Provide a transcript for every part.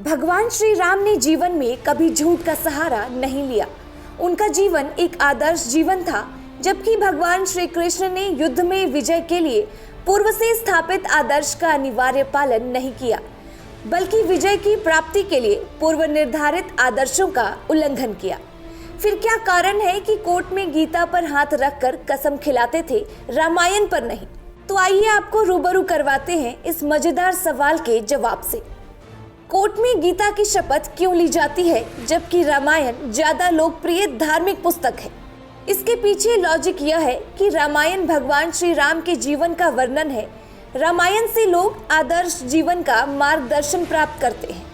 भगवान श्री राम ने जीवन में कभी झूठ का सहारा नहीं लिया। उनका जीवन एक आदर्श जीवन था, जबकि भगवान श्री कृष्ण ने युद्ध में विजय के लिए पूर्व से स्थापित आदर्श का अनिवार्य पालन नहीं किया, बल्कि विजय की प्राप्ति के लिए पूर्व निर्धारित आदर्शों का उल्लंघन किया। फिर क्या कारण है कि कोर्ट में गीता पर हाथ रखकर कसम खिलाते थे, रामायण पर नहीं? तो आइए आपको रूबरू करवाते हैं इस मजेदार सवाल के जवाब से। कोर्ट में गीता की शपथ क्यों ली जाती है, जबकि रामायण ज्यादा लोकप्रिय धार्मिक पुस्तक है? इसके पीछे लॉजिक यह है कि रामायण भगवान श्री राम के जीवन का वर्णन है। रामायण से लोग आदर्श जीवन का मार्गदर्शन प्राप्त करते हैं।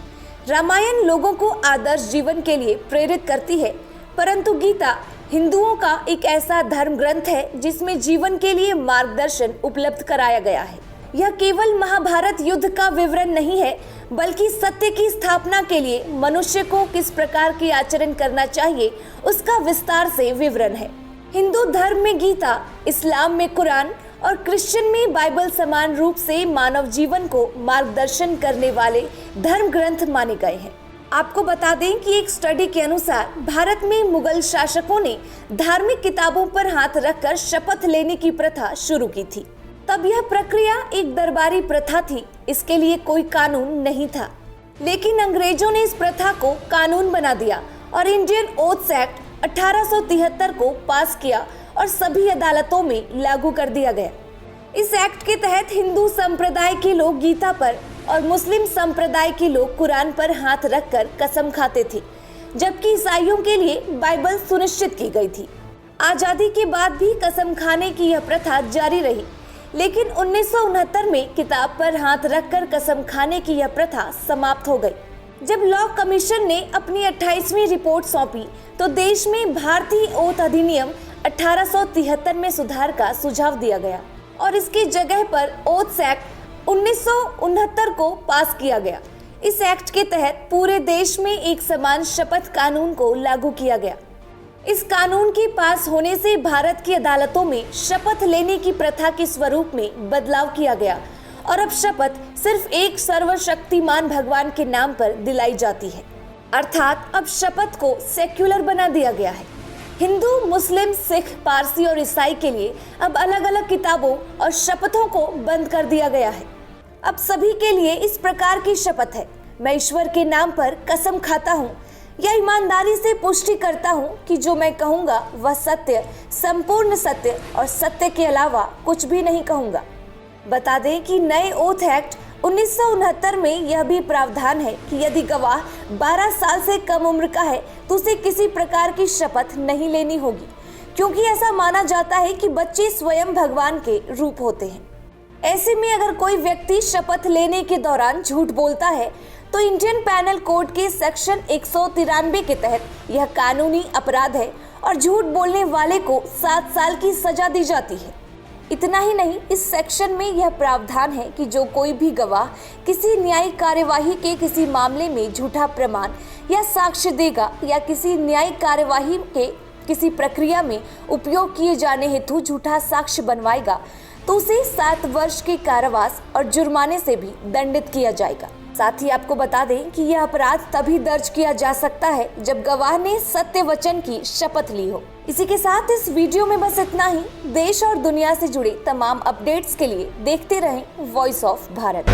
रामायण लोगों को आदर्श जीवन के लिए प्रेरित करती है, परंतु गीता हिंदुओं का एक ऐसा धर्म ग्रंथ है जिसमें जीवन के लिए मार्गदर्शन उपलब्ध कराया गया है। यह केवल महाभारत युद्ध का विवरण नहीं है, बल्कि सत्य की स्थापना के लिए मनुष्य को किस प्रकार के आचरण करना चाहिए उसका विस्तार से विवरण है। हिंदू धर्म में गीता, इस्लाम में कुरान और क्रिश्चियन में बाइबल समान रूप से मानव जीवन को मार्गदर्शन करने वाले धर्म ग्रंथ माने गए हैं। आपको बता दें कि एक स्टडी के अनुसार भारत में मुगल शासकों ने धार्मिक किताबों पर हाथ रखकर शपथ लेने की प्रथा शुरू की थी। तब यह प्रक्रिया एक दरबारी प्रथा थी, इसके लिए कोई कानून नहीं था। लेकिन अंग्रेजों ने इस प्रथा को कानून बना दिया और इंडियन ओथ्स एक्ट 1873 को पास किया और सभी अदालतों में लागू कर दिया गया। इस एक्ट के तहत हिंदू संप्रदाय के लोग गीता पर और मुस्लिम संप्रदाय के लोग कुरान पर हाथ रखकर कसम खाते थे, जबकि ईसाइयों के लिए बाइबल सुनिश्चित की गई थी। आजादी के बाद भी कसम खाने की यह प्रथा जारी रही, लेकिन 1969 में किताब पर हाथ रखकर कसम खाने की यह प्रथा समाप्त हो गई। जब लॉ कमीशन ने अपनी 28वीं रिपोर्ट सौंपी, तो देश में भारतीय ओथ अधिनियम 1873 में सुधार का सुझाव दिया गया और इसकी जगह पर ओथ्स एक्ट 1969 को पास किया गया। इस एक्ट के तहत पूरे देश में एक समान शपथ कानून को लागू किया गया। इस कानून के पास होने से भारत की अदालतों में शपथ लेने की प्रथा के स्वरूप में बदलाव किया गया और अब शपथ सिर्फ एक सर्वशक्तिमान भगवान के नाम पर दिलाई जाती है। अर्थात अब शपथ को सेक्युलर बना दिया गया है। हिंदू, मुस्लिम, सिख, पारसी और ईसाई के लिए अब अलग अलग किताबों और शपथों को बंद कर दिया गया है। अब सभी के लिए इस प्रकार की शपथ है, मैं ईश्वर के नाम पर कसम खाता हूँ या ईमानदारी से पुष्टि करता हूँ कि जो मैं कहूँगा वह सत्य, संपूर्ण सत्य और सत्य के अलावा कुछ भी नहीं कहूँगा। बता दें कि नए ओथ एक्ट 1969 में यह भी प्रावधान है कि यदि गवाह 12 साल से कम उम्र का है तो उसे किसी प्रकार की शपथ नहीं लेनी होगी, क्योंकि ऐसा माना जाता है कि बच्चे स्वयं भगवान के रूप होते हैं। ऐसे में अगर कोई व्यक्ति शपथ लेने के दौरान झूठ बोलता है तो इंडियन पैनल कोड के सेक्शन 193 के तहत यह कानूनी अपराध है और झूठ बोलने वाले को 7 साल की सजा दी जाती है। इतना ही नहीं, इस सेक्शन में यह प्रावधान है कि जो कोई भी गवाह किसी न्यायिक कार्यवाही के किसी मामले में झूठा प्रमाण या साक्ष्य देगा या किसी न्यायिक कार्यवाही के किसी प्रक्रिया में उपयोग किए जाने हेतु झूठा साक्ष्य बनवाएगा तो उसे 7 वर्ष के कारावास और जुर्माने से भी दंडित किया जाएगा। साथ ही आपको बता दें कि यह अपराध तभी दर्ज किया जा सकता है जब गवाह ने सत्य वचन की शपथ ली हो। इसी के साथ इस वीडियो में बस इतना ही। देश और दुनिया से जुड़े तमाम अपडेट्स के लिए देखते रहें वॉइस ऑफ भारत।